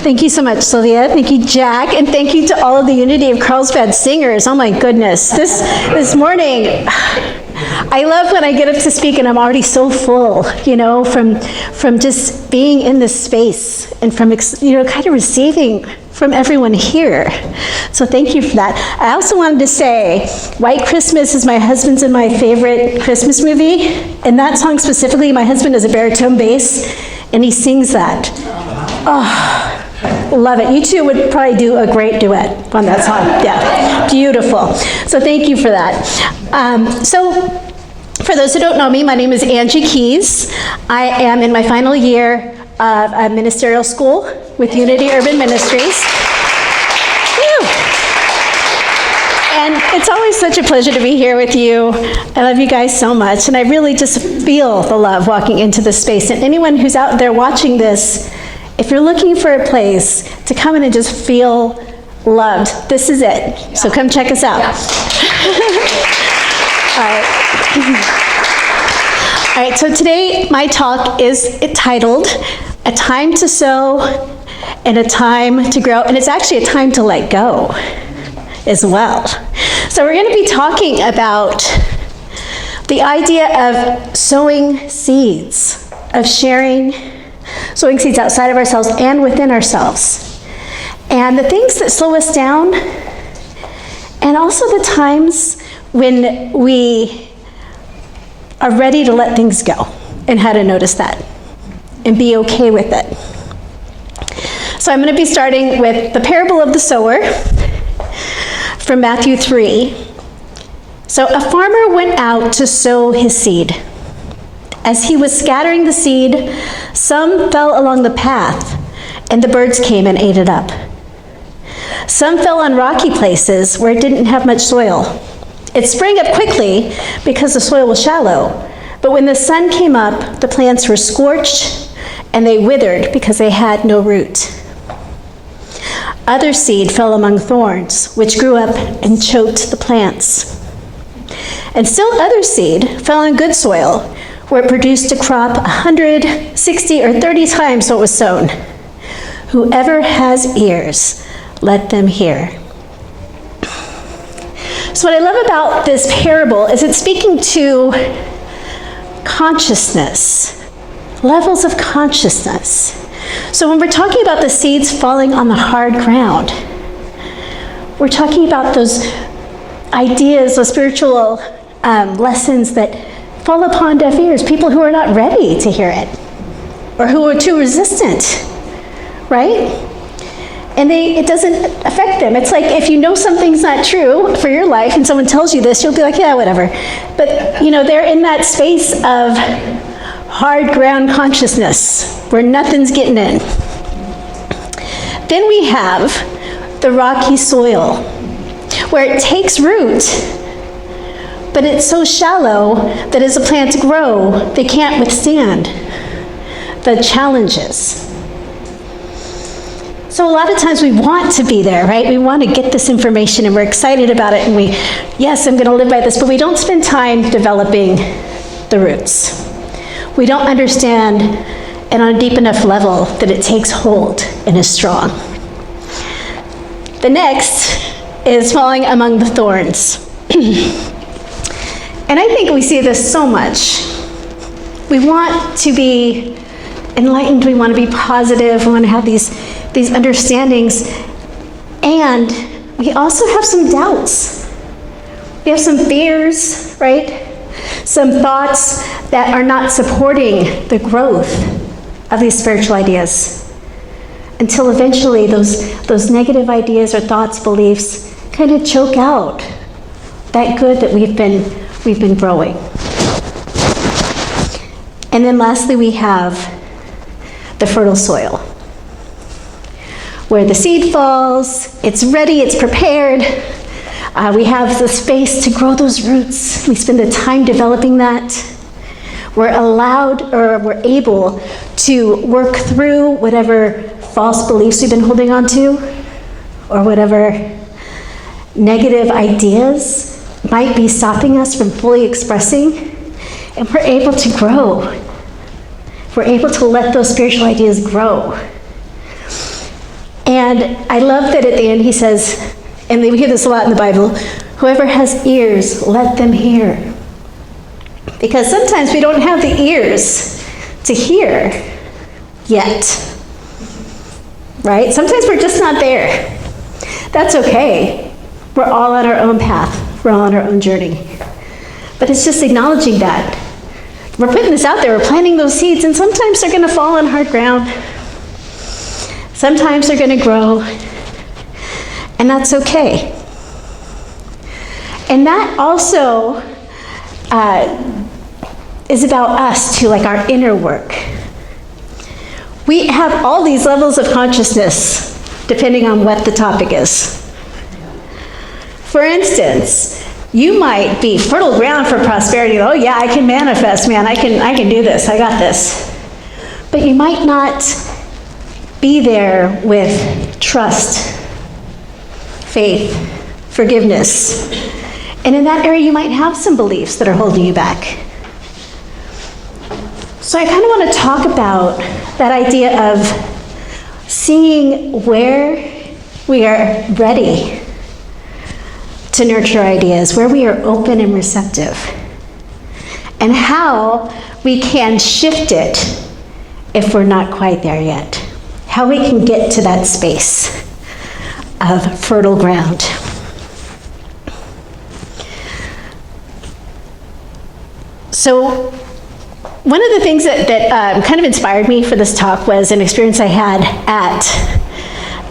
Thank you so much, Sylvia. Thank you, Jack. And thank you to all of the Unity of Carlsbad singers. Oh my goodness. This morning, I love when I get up to speak and I'm already so full, from just being in this space and from, kind of receiving from everyone here. So thank you for that. I also wanted to say, White Christmas is my husband's and my favorite Christmas movie. And that song specifically, my husband is a baritone bass, and he sings that. Oh, love it. You two would probably do a great duet on that song. Yeah, beautiful. So thank you for that. So for those who don't know me, my name is Angie Keys. I am in my final year of ministerial school with Unity Urban Ministries. Whew. And it's always such a pleasure to be here with you. I love you guys so much, and I really just feel the love walking into this space. And anyone who's out there watching this, if you're looking for a place to come in and just feel loved, this is it. So come check us out. All right. All right, so today my talk is titled, A Time to Sow and a Time to Grow, and it's actually a time to let go as well. So we're going to be talking about the idea of sowing seeds, of sowing seeds outside of ourselves and within ourselves, and the things that slow us down, and also the times when we are ready to let things go, and how to notice that and be okay with it. So I'm going to be starting with the parable of the sower from Matthew 3. So a farmer went out to sow his seed. As he was scattering the seed, some fell along the path, and the birds came and ate it up. Some fell on rocky places where it didn't have much soil. It sprang up quickly because the soil was shallow, but when the sun came up, the plants were scorched and they withered because they had no root. Other seed fell among thorns, which grew up and choked the plants. And still other seed fell on good soil, where it produced a crop 160 or 30 times what was sown. Whoever has ears, let them hear. So what I love about this parable is it's speaking to consciousness, levels of consciousness. So when we're talking about the seeds falling on the hard ground, we're talking about those ideas, those spiritual lessons that fall upon deaf ears, people who are not ready to hear it, or who are too resistant, right? And it doesn't affect them. It's like if you know something's not true for your life and someone tells you this, you'll be like, yeah, whatever. But they're in that space of hard ground consciousness where nothing's getting in. Then we have the rocky soil where it takes root, but it's so shallow that as the plants grow, they can't withstand the challenges. So a lot of times we want to be there, right? We want to get this information and we're excited about it, and yes, I'm going to live by this, but we don't spend time developing the roots. We don't understand, and on a deep enough level, that it takes hold and is strong. The next is falling among the thorns. And I think we see this so much. We want to be enlightened, we want to be positive, we want to have these understandings, and we also have some doubts. We have some fears, right? Some thoughts that are not supporting the growth of these spiritual ideas, until eventually those negative ideas or thoughts, beliefs kind of choke out that good that we've been growing. And then lastly, we have the fertile soil, where the seed falls, it's ready, it's prepared. We have the space to grow those roots. We spend the time developing that. We're able to work through whatever false beliefs we've been holding on to, or whatever negative ideas might be stopping us from fully expressing, and we're able to grow. We're able to let those spiritual ideas grow. And I love that at the end he says, and we hear this a lot in the Bible, whoever has ears, let them hear. Because sometimes we don't have the ears to hear yet. Right? Sometimes we're just not there. That's okay. We're all on our own path. We're all on our own journey. But it's just acknowledging that. We're putting this out there, we're planting those seeds, and sometimes they're going to fall on hard ground. Sometimes they're going to grow, and that's okay. And that also is about us too, like our inner work. We have all these levels of consciousness depending on what the topic is. For instance, you might be fertile ground for prosperity. Oh yeah, I can manifest, man. I can do this. I got this. But you might not be there with trust, faith, forgiveness. And in that area, you might have some beliefs that are holding you back. So I kind of want to talk about that idea of seeing where we are ready to nurture ideas, where we are open and receptive, and how we can shift it if we're not quite there yet. How we can get to that space of fertile ground. So one of the things that kind of inspired me for this talk was an experience I had at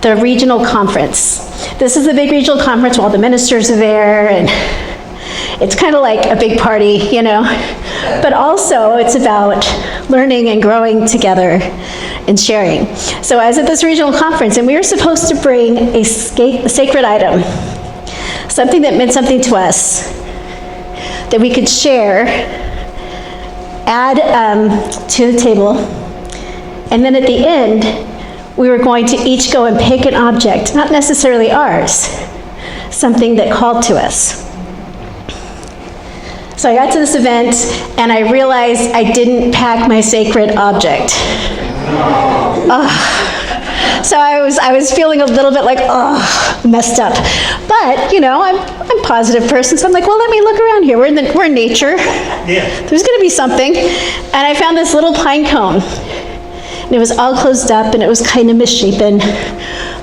the regional conference. This is a big regional conference where all the ministers are there, and it's kind of like a big party, you know. But also it's about learning and growing together and sharing. So I was at this regional conference, and we were supposed to bring a sacred item, something that meant something to us, that we could share, add to the table, and then at the end, we were going to each go and pick an object, not necessarily ours, something that called to us. So I got to this event, and I realized I didn't pack my sacred object. So I was feeling a little bit like, messed up. But, you know, I'm a positive person, so I'm like, well, let me look around here. We're in nature. Yeah. There's going to be something. And I found this little pine cone. And it was all closed up, and it was kind of misshapen.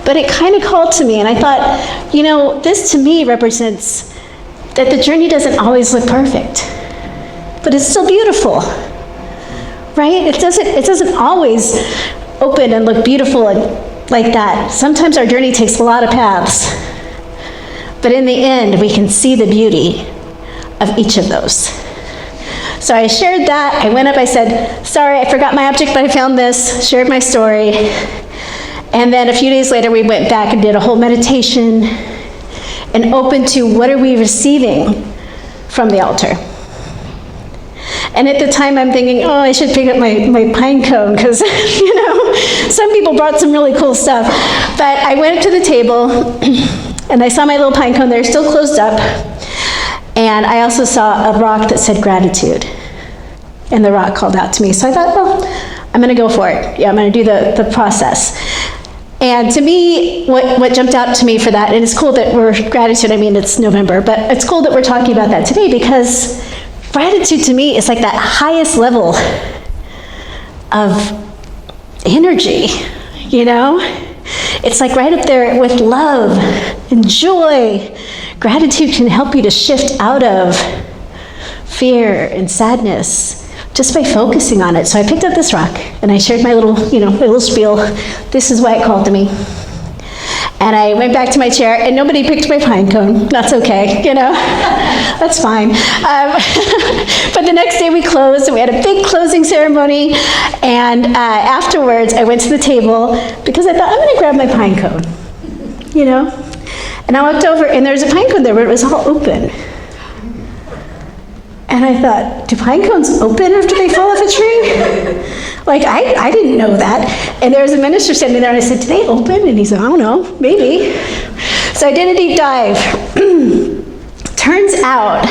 But it kind of called to me, and I thought, you know, this to me represents that the journey doesn't always look perfect. But it's still beautiful. Right? It doesn't always open and look beautiful and like that. Sometimes our journey takes a lot of paths. But in the end, we can see the beauty of each of those. So I shared that. I went up, I said, sorry, I forgot my object, but I found this, shared my story. And then a few days later, we went back and did a whole meditation and opened to what are we receiving from the altar. And at the time, I'm thinking, oh, I should pick up my pine cone, because, you know, some people brought some really cool stuff. But I went up to the table, and I saw my little pine cone there, still closed up. And I also saw a rock that said gratitude. And the rock called out to me. So I thought, well, I'm going to go for it. Yeah, I'm going to do the process. And to me, what jumped out to me for that, and it's cool that gratitude, I mean, it's November, but it's cool that we're talking about that today, because gratitude to me is like that highest level of energy, you know? It's like right up there with love and joy. Gratitude can help you to shift out of fear and sadness just by focusing on it. So I picked up this rock and I shared my little spiel. This is why it called to me. And I went back to my chair, and nobody picked my pine cone. That's okay, you know, that's fine. But the next day we closed, and we had a big closing ceremony. And afterwards, I went to the table because I thought, I'm going to grab my pine cone, you know. And I walked over, and there was a pine cone there, but it was all open. And I thought, do pine cones open after they fall off a tree? Like, I didn't know that. And there was a minister standing there, and I said, do they open? And he said, I don't know, maybe. So I did a deep dive. Turns out,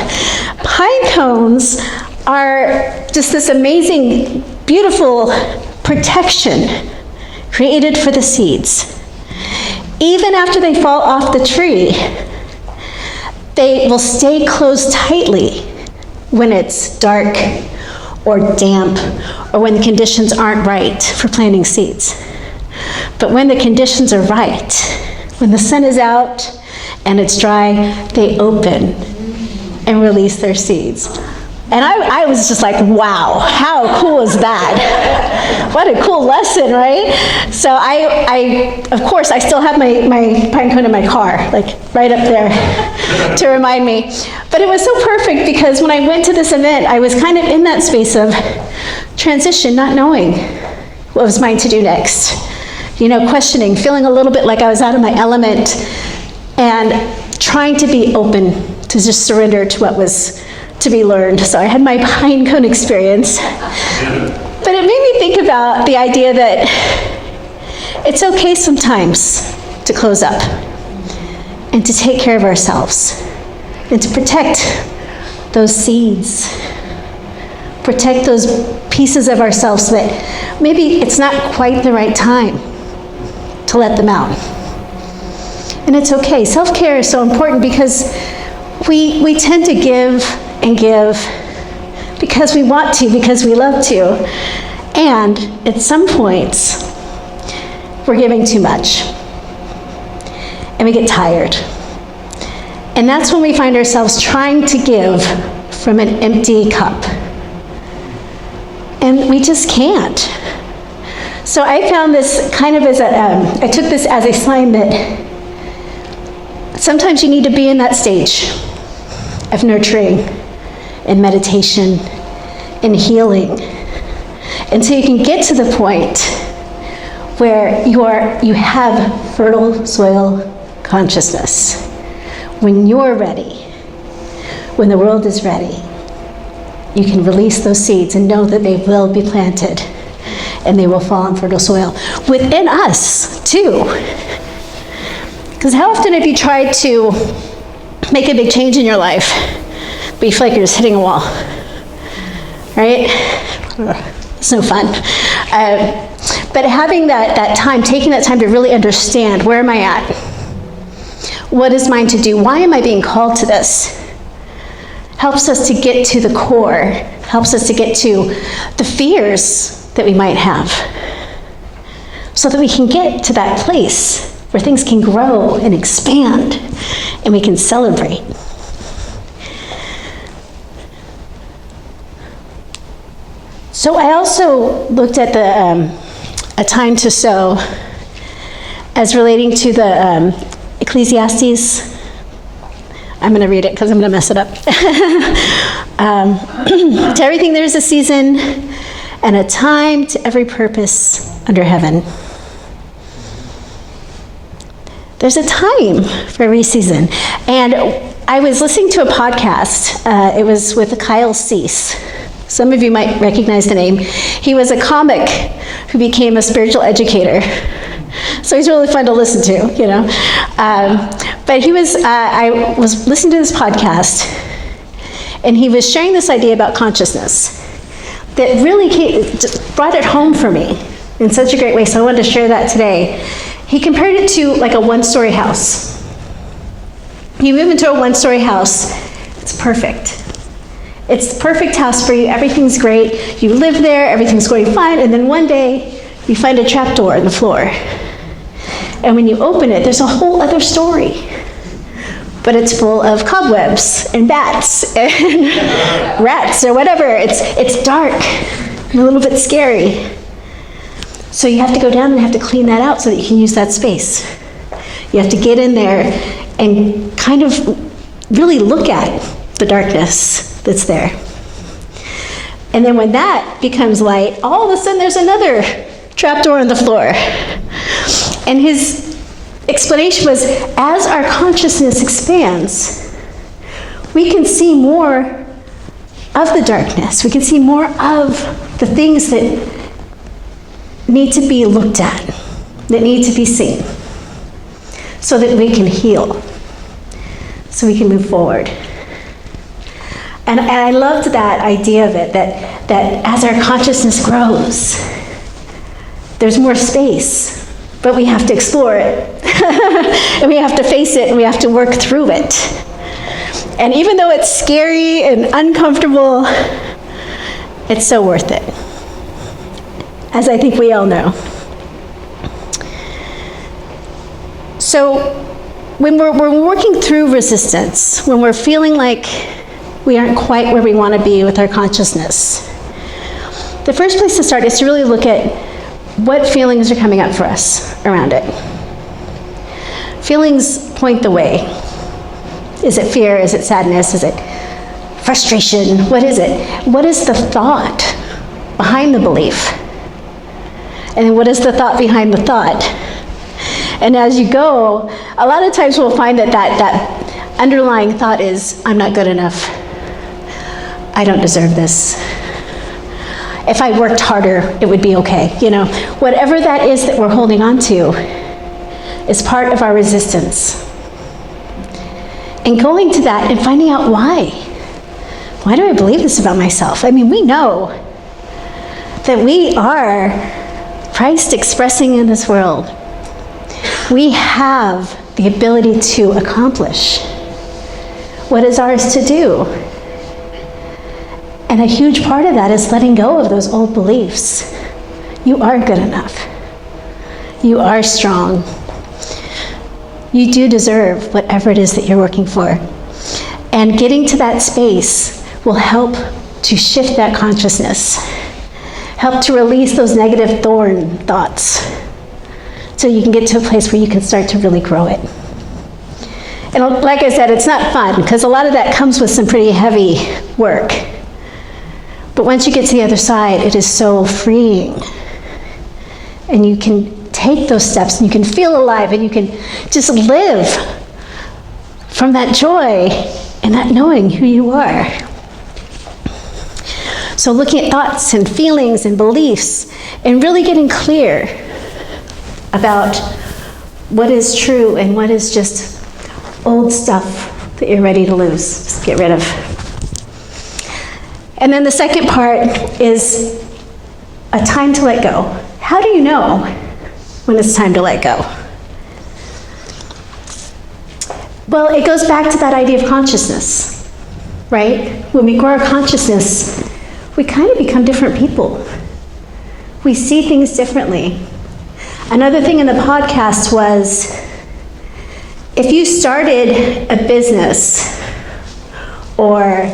pine cones are just this amazing, beautiful protection created for the seeds. even after they fall off the tree, they will stay closed tightly when it's dark or damp or when the conditions aren't right for planting seeds. But when the conditions are right, when the sun is out and it's dry, they open and release their seeds. And I was just like, wow, how cool is that? What a cool lesson, right? So I of course, I still have my pine cone in my car, like right up there to remind me. But it was so perfect because when I went to this event, I was kind of in that space of transition, not knowing what was mine to do next. You know, questioning, feeling a little bit like I was out of my element and trying to be open to just surrender to what was to be learned. So I had my pine cone experience. But it made me think about the idea that it's okay sometimes to close up and to take care of ourselves and to protect those seeds, protect those pieces of ourselves that maybe it's not quite the right time to let them out. And it's okay. Self-care is so important because we tend to give and give because we want to, because we love to. And at some points, we're giving too much. And we get tired. And that's when we find ourselves trying to give from an empty cup. And we just can't. So I found this kind of as I took this as a sign that sometimes you need to be in that stage of nurturing and meditation and healing until you can get to the point where you have fertile soil consciousness. When you're ready, when the world is ready, you can release those seeds and know that they will be planted and they will fall on fertile soil within us too. Because how often have you tried to make a big change in your life, but you feel like you're just hitting a wall, right? It's no fun. But having that time, taking that time to really understand, where am I at? What is mine to do? Why am I being called to this? Helps us to get to the core, helps us to get to the fears that we might have, so that we can get to that place where things can grow and expand and we can celebrate. So I also looked at a time to sow as relating to the Ecclesiastes. I'm going to read it because I'm going to mess it up. To everything there's a season and a time to every purpose under heaven. There's a time for every season. And I was listening to a podcast. It was with Kyle Cease. Some of you might recognize the name. He was a comic who became a spiritual educator. So he's really fun to listen to, you know. But I was listening to this podcast, and he was sharing this idea about consciousness that really brought it home for me in such a great way. So I wanted to share that today. He compared it to like a one-story house. You move into a one-story house, it's perfect. It's the perfect house for you, everything's great, you live there, everything's going fine, and then one day you find a trapdoor in the floor. And when you open it, there's a whole other story. But it's full of cobwebs and bats and rats or whatever. It's dark and a little bit scary. So you have to go down and have to clean that out so that you can use that space. You have to get in there and kind of really look at the darkness that's there. And then when that becomes light, all of a sudden there's another trapdoor in the floor. And his explanation was, as our consciousness expands, we can see more of the darkness. We can see more of the things that need to be looked at, that need to be seen, so that we can heal, so we can move forward. And I loved that idea of it, that as our consciousness grows, there's more space but we have to explore it. And we have to face it, and we have to work through it. And even though it's scary and uncomfortable, it's so worth it, as I think we all know. So when we're working through resistance, when we're feeling like we aren't quite where we want to be with our consciousness, the first place to start is to really look at what feelings are coming up for us around it. Feelings point the way. Is it fear? Is it sadness? Is it frustration? What is it? What is the thought behind the belief? And then what is the thought behind the thought? And as you go, a lot of times we'll find that underlying thought is, I'm not good enough. I don't deserve this. If I worked harder, it would be okay. Whatever that is that we're holding on to is part of our resistance. And going to that and finding out why. Why do I believe this about myself? I mean, we know that we are Christ expressing in this world. We have the ability to accomplish what is ours to do. And a huge part of that is letting go of those old beliefs. You are good enough. You are strong. You do deserve whatever it is that you're working for. And getting to that space will help to shift that consciousness, help to release those negative thorn thoughts, so you can get to a place where you can start to really grow it. And like I said, it's not fun, because a lot of that comes with some pretty heavy work. But once you get to the other side, it is so freeing. And you can take those steps, and you can feel alive, and you can just live from that joy and that knowing who you are. So looking at thoughts and feelings and beliefs, and really getting clear about what is true and what is just old stuff that you're ready to lose, just get rid of. And then the second part is a time to let go. How do you know when it's time to let go? Well, it goes back to that idea of consciousness, right? When we grow our consciousness, we kind of become different people. We see things differently. Another thing in the podcast was, if you started a business or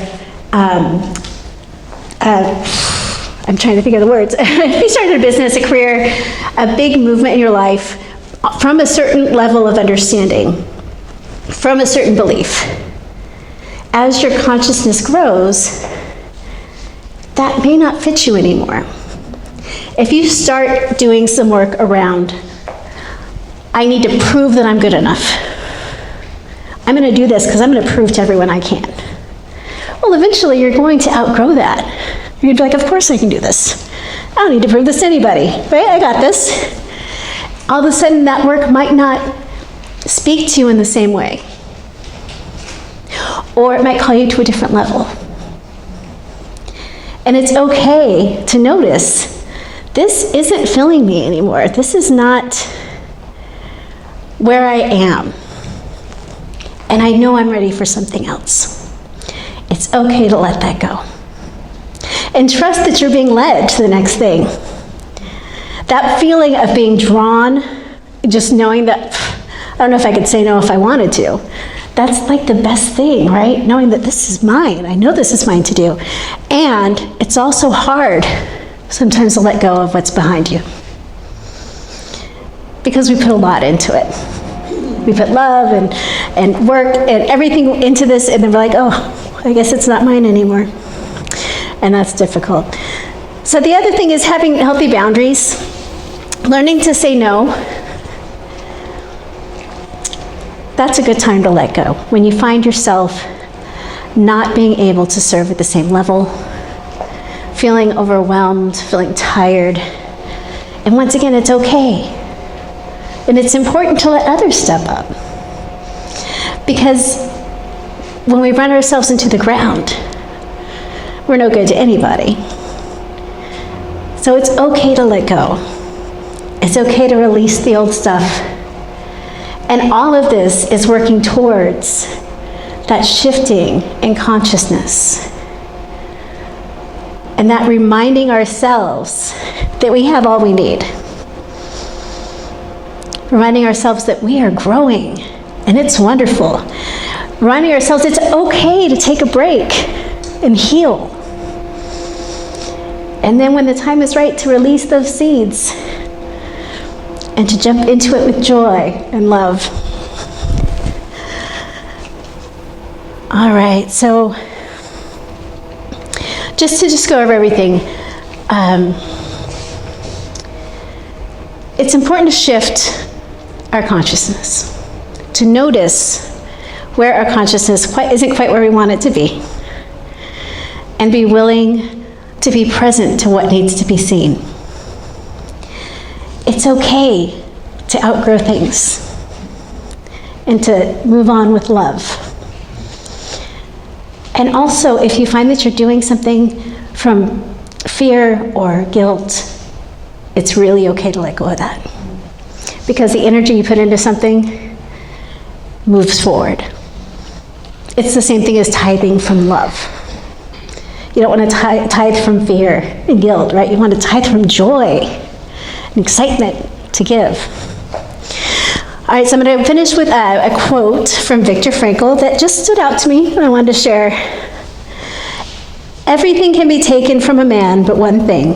I'm trying to think of the words. If you started a business, a career, a big movement in your life from a certain level of understanding, from a certain belief, as your consciousess grows, that may not fit you anymore. If you start doing some work around, I need to prove that I'm good enough. I'm going to do this because I'm going to prove to everyone I can. Well, eventually you're going to outgrow that. You're going to be like, of course I can do this. I don't need to prove this to anybody, right? I got this. All of a sudden that work might not speak to you in the same way. Or it might call you to a different level. And it's okay to notice, this isn't filling me anymore. This is not where I am. And I know I'm ready for something else. It's okay to let that go. And trust that you're being led to the next thing. That feeling of being drawn, just knowing that, I don't know if I could say no if I wanted to. That's like the best thing, right? Knowing that this is mine. I know this is mine to do. And it's also hard sometimes to let go of what's behind you. Because we put a lot into it. We put love and work and everything into this, and then we're like, oh, I guess it's not mine anymore. And that's difficult. So the other thing is having healthy boundaries, learning to say no. That's a good time to let go. When you find yourself not being able to serve at the same level, feeling overwhelmed, feeling tired. And once again, it's okay. And it's important to let others step up. Because when we run ourselves into the ground, we're no good to anybody. So it's okay to let go. It's okay to release the old stuff. And all of this is working towards that shifting in consciousness. And that reminding ourselves that we have all we need. Reminding ourselves that we are growing, and it's wonderful. Reminding ourselves it's okay to take a break and heal. And then when the time is right, to release those seeds and to jump into it with joy and love. All right, so just go over everything. It's important to shift our consciousness, to notice where our consciousness isn't quite where we want it to be, and be willing to be present to what needs to be seen. It's okay to outgrow things and to move on with love. And also, if you find that you're doing something from fear or guilt, it's really okay to let go of that. Because the energy you put into something moves forward. It's the same thing as tithing from love. You don't want to tithe from fear and guilt, right? You want to tithe from joy and excitement to give. All right, so I'm going to finish with a quote from Viktor Frankl that just stood out to me and I wanted to share. Everything can be taken from a man but one thing,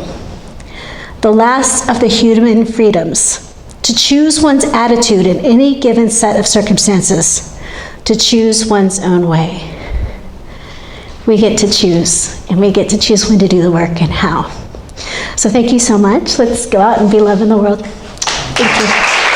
the last of the human freedoms, to choose one's attitude in any given set of circumstances, to choose one's own way. We get to choose, and we get to choose when to do the work and how. So thank you so much. Let's go out and be love in the world. Thank you.